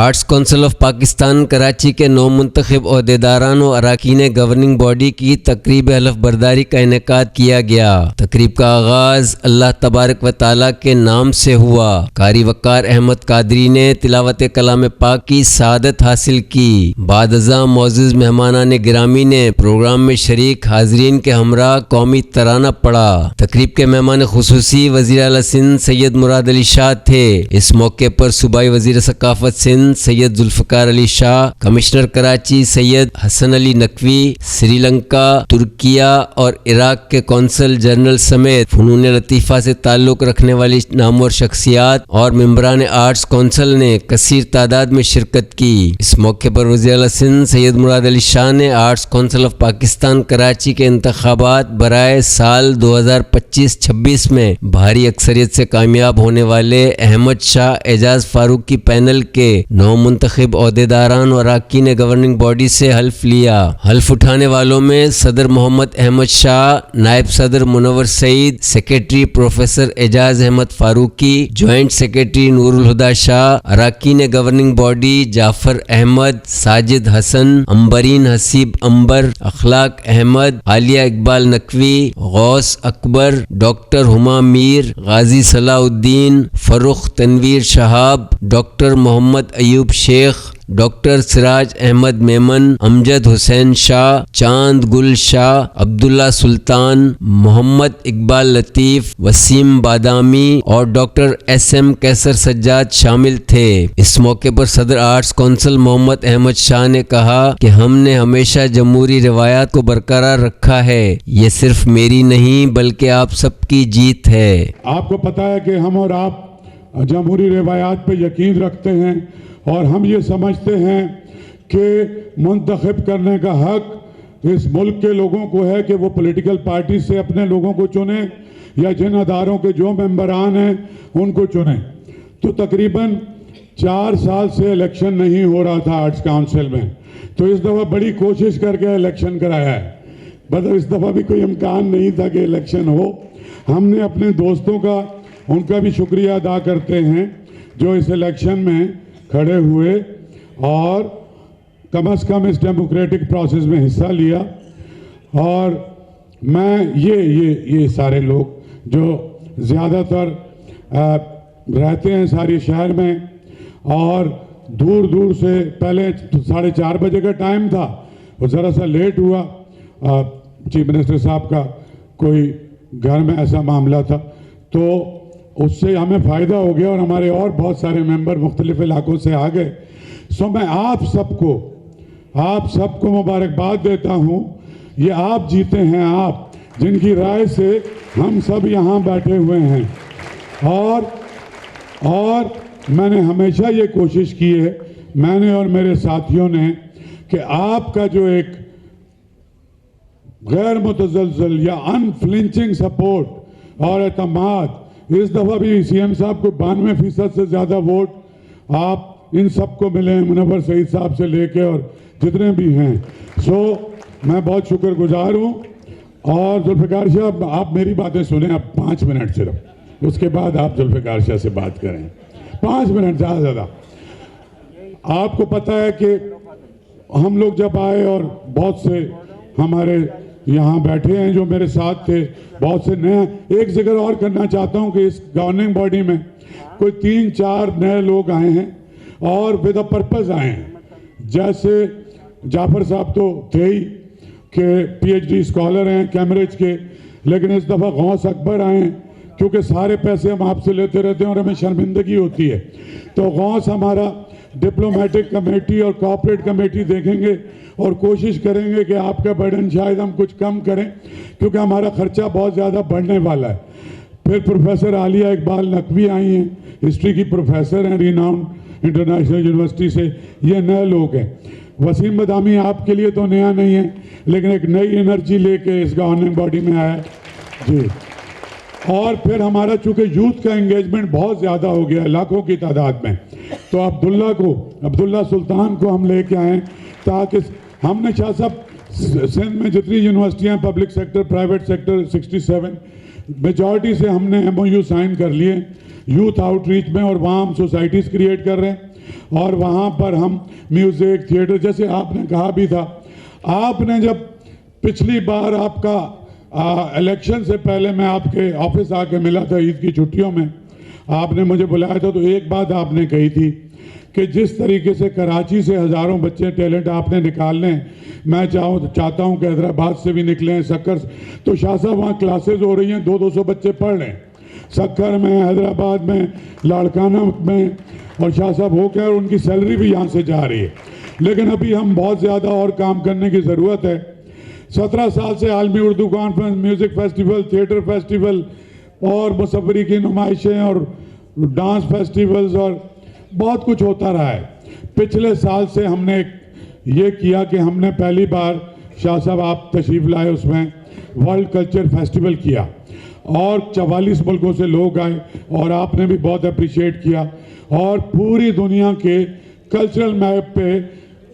Arts council of Pakistan Karachi के नौ मुंतखब ओहदेदारान और अरकान गवर्निंग बॉडी की तकरीब हलफ बर्दारी का इनेकाद किया गया। तकरीब का आगाज अल्लाह तबारक व ताला के नाम से हुआ। कारी वक़ार अहमद कादरी ने तिलावत कलाम पाक की सआदत हासिल की। बाद अज़ां मोअज़्ज़िज़ मेहमानान गिरामी ने प्रोग्राम में शरीक हाज़रीन के हमरा कौमी तराना पढ़ा। तकरीब के मेहमान खुसूसी वज़ीर आला सिंध सैयद मुराद अली शाह थे। इस मौके पर सूबाई वज़ीर सकाफत सिंध सैयद जुल्फ़िकार अली शाह, कमिश्नर कराची सैयद हसन अली नकवी, श्रीलंका, तुर्किया और इराक के कौंसल जनरल समेत फ़नून लतीफ़ा से ताल्लुक़ रखने वाली नामवर शख्सियात और मेंबरान आर्ट्स कौंसिल ने कसीर तादाद में शिरकत की। इस मौके पर वज़ीर आला सिंध सैयद मुराद अली शाह ने arts council of Pakistan Karachi के इंतखाबात बराए साल 2025-26 में भारी अक्सरियत से कामयाब होने वाले अहमद शाह एजाज फारूक की पैनल के 9 मुंतखब ओहदेदारान और अरकान गवर्निंग बॉडी से हल्फ लिया। हल्फ उठाने वालों में सदर मोहम्मद अहमद शाह, नायब सदर Munawwar Saeed, secretary professor Ejaz Ahmad Farooqui, joint secretary Noorul Huda Shah, अरकान governing body Jafar Ahmad, Sajid Hasan, Ambreen Haseeb Ambar, Akhlaq Ahmad, Aliya Iqbal Naqvi, Ghaus Akbar, doctor Huma Mir, Ghazi Salahuddin, Farrukh Tanveer Shahab, doctor Mohammad Ayub Sheikh, doctor Siraj Ahmad Memon, Amjad Hussain Shah, Chand Gul Shah, Abdullah सुल्तान, मोहम्मद इकबाल लतीफ़, वसीम बादामी और डॉक्टर SM कैसर सज्जाद शामिल थे। इस मौके पर सदर आर्ट्स कौंसिल मोहम्मद अहमद शाह ने कहा कि हमने हमेशा जमहूरी रिवायात को बरकरार रखा है। ये सिर्फ मेरी नहीं बल्कि आप सबकी जीत है। आपको पता है कि हम और आप जमहूरी रिवायात पर यकीन रखते हैं और हम ये समझते हैं कि मुंतखब करने का हक इस मुल्क के लोगों को है कि वो पॉलिटिकल पार्टी से अपने लोगों को चुने या जिन अदारों के जो मेंबरान हैं उनको चुने। तो तकरीबन 4 साल से इलेक्शन नहीं हो रहा था आर्ट्स काउंसिल में, तो इस दफ़ा बड़ी कोशिश करके इलेक्शन कराया है। मतलब इस दफ़ा भी कोई इम्कान नहीं था कि इलेक्शन हो। हमने अपने दोस्तों का उनका भी शुक्रिया अदा करते हैं जो इस इलेक्शन में खड़े हुए और कम से कम इस डेमोक्रेटिक प्रोसेस में हिस्सा लिया। और मैं ये सारे लोग जो ज़्यादातर रहते हैं सारे शहर में और दूर दूर से, पहले 4:30 बजे का टाइम था, वो ज़रा सा लेट हुआ। चीफ मिनिस्टर साहब का कोई घर में ऐसा मामला था, तो उससे हमें फ़ायदा हो गया और हमारे और बहुत सारे मेंबर मुख्तलिफ इलाकों से आ गए। सो मैं आप सबको मुबारकबाद देता हूँ। ये आप जीते हैं, आप जिनकी राय से हम सब यहाँ बैठे हुए हैं। और मैंने हमेशा ये कोशिश की है, मैंने और मेरे साथियों ने, कि आपका जो एक गैर मुतज़लज़ल या अनफ्लिंचिंग सपोर्ट और एतमाद, इस दफ़ा भी CM साहब को 92% से ज़्यादा वोट आप इन सबको मिले हैं, मुनव्वर सईद साहब से लेके और जितने भी हैं। सो मैं बहुत शुक्रगुजार हूँ। और जुल्फ़िकार शाह, आप मेरी बातें सुने अब 5 मिनट सिर्फ, उसके बाद आप जुल्फ़िकार शाह से बात करें। 5 मिनट ज़्यादा। आपको पता है कि हम लोग जब आए और बहुत से हमारे यहाँ बैठे हैं जो मेरे साथ थे, बहुत से नए, एक जिक्र और करना चाहता हूँ कि इस गवर्निंग बॉडी में कोई 3-4 नए लोग आए हैं और विद अ पर्पज़ आए हैं। जैसे जाफर साहब तो थे ही कि PhD स्कॉलर हैं कैम्ब्रिज के, लेकिन इस दफ़ा गौस अकबर आए हैं क्योंकि सारे पैसे हम आपसे लेते रहते हैं और हमें शर्मिंदगी होती है। तो गौस हमारा डिप्लोमेटिक कमेटी और कॉर्पोरेट कमेटी देखेंगे और कोशिश करेंगे कि आपका बर्डन शायद हम कुछ कम करें, क्योंकि हमारा खर्चा बहुत ज़्यादा बढ़ने वाला है। फिर प्रोफेसर आलिया इकबाल नकवी आई हैं, हिस्ट्री की प्रोफेसर हैं रिनाउंड इंटरनेशनल यूनिवर्सिटी से, ये नए लोग हैं। वसीम बदामी आपके लिए तो नया नहीं है, लेकिन एक नई एनर्जी लेके इस गवर्निंग बॉडी में आया जी। और फिर हमारा चूँकि यूथ का एंगेजमेंट बहुत ज़्यादा हो गया, लाखों की तादाद में, तो अब्दुल्ला सुल्तान को हम लेके आए ताकि हमने शाह साहब सिंध में जितनी यूनिवर्सिटियाँ, public sector, private sector 67 majority से हमने MOU साइन कर लिए यूथ आउटरीच में, और वहाँ हम सोसाइटीज़ क्रिएट कर रहे हैं। और वहाँ पर हम म्यूज़िक थिएटर, जैसे आपने कहा भी था, आपने जब पिछली बार आपका इलेक्शन से पहले मैं आपके ऑफिस आके मिला था ईद की छुट्टियों में, आपने मुझे बुलाया था, तो एक बात आपने कही थी कि जिस तरीके से कराची से हज़ारों बच्चे टैलेंट आपने निकालने, मैं चाहता हूँ कि हैदराबाद से भी निकलें, सक्कर, तो शाह साहब वहाँ क्लासेज हो रही हैं, 200 बच्चे पढ़ रहे हैं, सक्कर में, हैदराबाद में, लाड़काना में, और शाह साहब हो गए और उनकी सैलरी भी यहाँ से जा रही है। लेकिन अभी हम बहुत ज़्यादा और काम करने की ज़रूरत है। 17 साल से आलमी Urdu conference, music festival, theatre festival और मुसव्वरी की नुमाइशें और डांस फेस्टिवल्स और बहुत कुछ होता रहा है। पिछले साल से हमने ये किया कि हमने पहली बार, शाह साहब आप तशरीफ़ लाए, उसमें वर्ल्ड कल्चर फेस्टिवल किया और 44 मुल्कों से लोग आए और आपने भी बहुत अप्रिशिएट किया, और पूरी दुनिया के कल्चरल मैप पे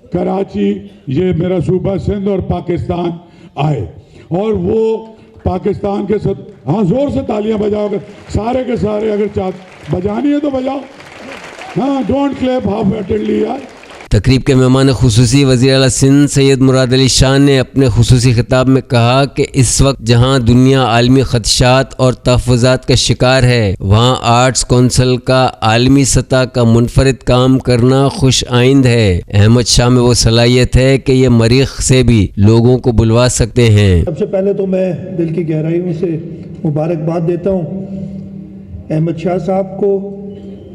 कराची, ये मेरा सूबा सिंध और पाकिस्तान आए, और वो पाकिस्तान के साथ, हाँ जोर से तालियां बजाओ, अगर सारे के सारे अगर बजानी है तो बजाओ, हाँ डोंट क्लैप हाफ हार्टेडली यार। तकरीब के मेहमान खुसूसी वज़ीर आला सिंध सैयद मुराद अली शाह ने अपने खुसूसी खिताब में कहा कि इस वक्त जहाँ दुनिया आलमी खदशात और तहफ़्फ़ुज़ात का शिकार है, वहाँ आर्ट्स कौंसिल का आलमी सतह का मुनफरिद काम करना खुश आइंद है। अहमद शाह में वो सलाहियत है कि ये मरीख से भी लोगों को बुलवा सकते हैं। सबसे पहले तो मैं दिल की गहराइयों से मुबारकबाद देता हूँ अहमद शाह साहब को,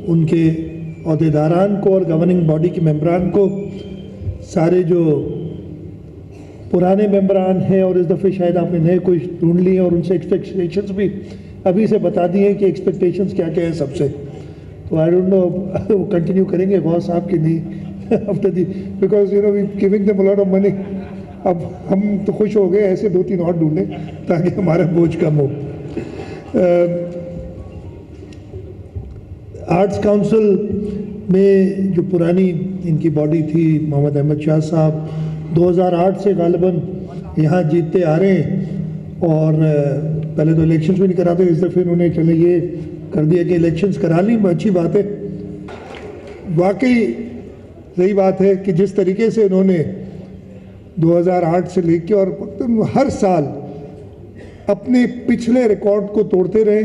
उनके अहदेदारान को और गवर्निंग बॉडी के मेंबरान को, सारे जो पुराने मेंबरान हैं और इस दफ़े शायद आपने नए कोई ढूंढ लिए और उनसे एक्सपेक्टेशंस भी अभी से बता दिए कि एक्सपेक्टेशंस क्या क्या है सबसे। तो आई डोंट नो वो कंटिन्यू करेंगे गौस साहब की नहीं after the, because you know we giving them a lot of money. अब हम तो खुश हो गए, ऐसे 2-3 और ढूंढें ताकि हमारा बोझ कम हो। आर्ट्स काउंसिल में जो पुरानी इनकी बॉडी थी, मोहम्मद अहमद शाह साहब 2008 से गालिबन यहाँ जीतते आ रहे हैं, और पहले तो इलेक्शंस भी नहीं कराते, इस दफ़े इन्होंने चले ये कर दिया कि इलेक्शंस करा ली। अच्छी बात है, वाकई सही बात है कि जिस तरीके से इन्होंने 2008 से लेके और हर साल अपने पिछले रिकॉर्ड को तोड़ते रहे,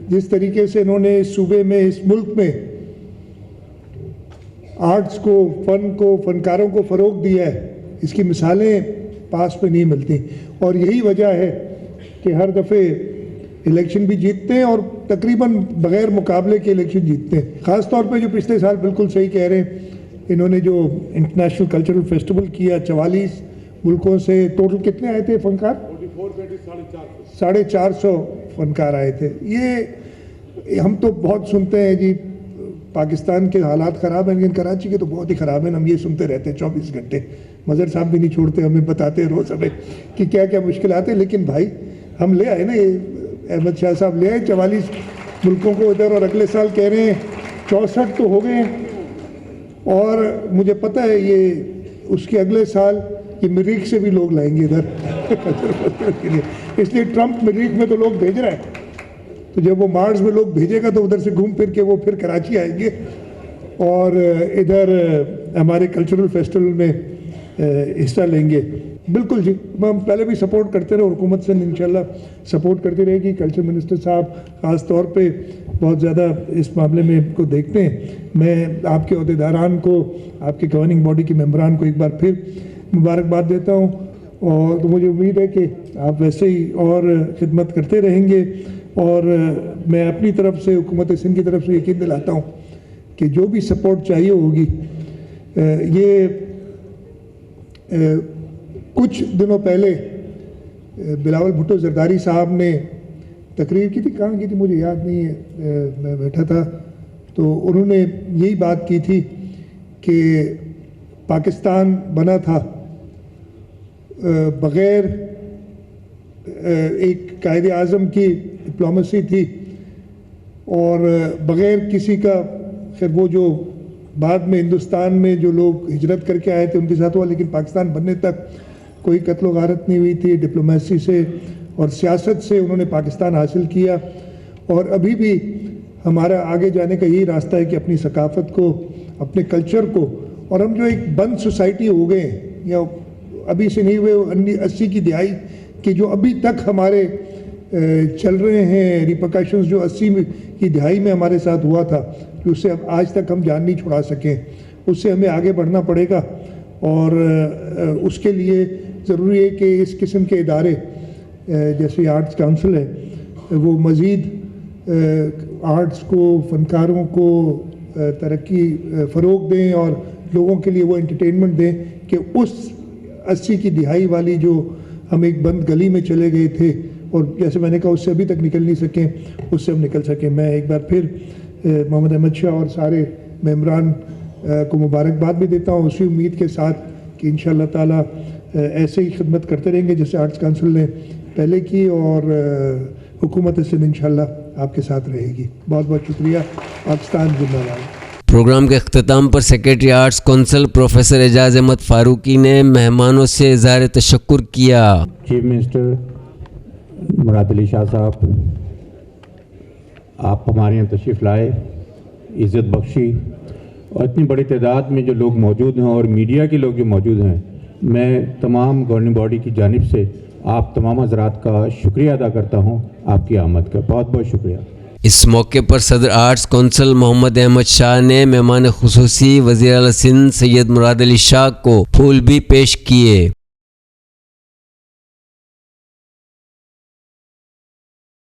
जिस तरीके से इन्होंने इस सूबे में, इस मुल्क में आर्ट्स को, फ़न को, फ़नकारों को फ़रोग दिया है, इसकी मिसालें पास में नहीं मिलती। और यही वजह है कि हर दफ़े इलेक्शन भी जीतते हैं और तकरीबन बग़ैर मुकाबले के इलेक्शन जीतते हैं। ख़ास तौर पे जो पिछले साल, बिल्कुल सही कह रहे हैं, इन्होंने जो इंटरनेशनल कल्चरल फेस्टिवल किया, 44 मुल्कों से टोटल कितने आए थे फ़नकार? 450 फ़नकार आए थे। ये हम तो बहुत सुनते हैं जी पाकिस्तान के हालात ख़राब हैं, लेकिन कराची के तो बहुत ही ख़राब हैं। हम ये सुनते रहते हैं 24 घंटे, मज़हर साहब भी नहीं छोड़ते, हमें बताते हैं रोज़ हमें कि क्या क्या मुश्किलात हैं। लेकिन भाई हम ले आए ना, ये अहमद शाह साहब ले आए 44 मुल्कों को इधर, और अगले साल कह रहे हैं 64 तो हो गए हैं, और मुझे पता है ये उसके अगले साल ये मरीख से भी लोग लाएंगे इधर के लिए, इसलिए ट्रंप मरीख में तो लोग भेज रहा है, तो जब वो मार्च में लोग भेजेगा तो उधर से घूम फिर के वो फिर कराची आएंगे और इधर हमारे कल्चरल फेस्टिवल में हिस्सा लेंगे। बिल्कुल जी, हम पहले भी सपोर्ट करते रहे, हुकूमत से इंशाल्लाह सपोर्ट करती रहेगी। कल्चर मिनिस्टर साहब ख़ास तौर पे बहुत ज़्यादा इस मामले में को देखते हैं। मैं आपके अहदेदारान को, आपके गवर्निंग बॉडी के मेंबरान को एक बार फिर मुबारकबाद देता हूँ, और तो मुझे उम्मीद है कि आप वैसे ही और खिदमत करते रहेंगे, और मैं अपनी तरफ से, हुकूमत सिंध की तरफ से यकीन दिलाता हूँ कि जो भी सपोर्ट चाहिए होगी। ये कुछ दिनों पहले बिलावल भुट्टो जरदारी साहब ने तकरीर की थी, कहाँ की थी मुझे याद नहीं है, मैं बैठा था, तो उन्होंने यही बात की थी कि पाकिस्तान बना था बग़ैर एक कायदे आज़म की डिप्लोमेसी थी, और बग़ैर किसी का, खैर वो जो बाद में हिंदुस्तान में जो लोग हिजरत करके आए थे उनके साथ हुआ, लेकिन पाकिस्तान बनने तक कोई कत्लो गारत नहीं हुई थी। डिप्लोमेसी से और सियासत से उन्होंने पाकिस्तान हासिल किया, और अभी भी हमारा आगे जाने का यही रास्ता है कि अपनी सकाफ़त को, अपने कल्चर को, और हम जो एक बंद सोसाइटी हो गए हैं, या अभी से नहीं हुए 80 की दिहाई कि जो अभी तक हमारे चल रहे हैं रिपरकशंस जो 80 की दिहाई में हमारे साथ हुआ था, कि उससे अब आज तक हम जान नहीं छुड़ा सकें, उससे हमें आगे बढ़ना पड़ेगा। और उसके लिए ज़रूरी है कि इस किस्म के इदारे जैसे आर्ट्स काउंसिल है वो मज़ीद आर्ट्स को, फ़नकारों को तरक्की फ़रोग दें और लोगों के लिए वो एंटरटेनमेंट दें कि उस 80 की दिहाई वाली जो हम एक बंद गली में चले गए थे और जैसे मैंने कहा उससे अभी तक निकल नहीं सकें, उससे हम निकल सकें। मैं एक बार फिर मोहम्मद अहमद शाह और सारे मेंबरान को मुबारकबाद भी देता हूँ, उसी उम्मीद के साथ कि इंशाअल्लाह ताला ऐसे ही खिदमत करते रहेंगे जैसे आर्ट्स काउंसिल ने पहले की, और हुकूमत सिंध इंशाअल्लाह आपके साथ रहेगी। बहुत बहुत शुक्रिया। पाकिस्तान जिंदाबाद। प्रोग्राम के अख्ताम पर secretary arts council professor Ejaz Ahmad Farooqui ने मेहमानों से इज़हार तशक्कुर किया। चीफ मिनिस्टर मुराद अली शाह साहब, आप हमारे यहाँ तशरीफ़ लाए, इज़्ज़त बख्शी, और इतनी बड़ी तादाद में जो लोग मौजूद हैं और मीडिया के लोग जो मौजूद हैं, मैं तमाम गवर्निंग बॉडी की जानिब से आप तमाम हज़रात का शुक्रिया अदा करता हूँ, आपकी आमद का बहुत बहुत शुक्रिया। इस मौके पर सदर आर्ट्स कौंसिल मोहम्मद अहमद शाह ने मेहमान खुसूसी वज़ीर आला सिंध सैयद मुराद अली शाह को फूल भी पेश किए।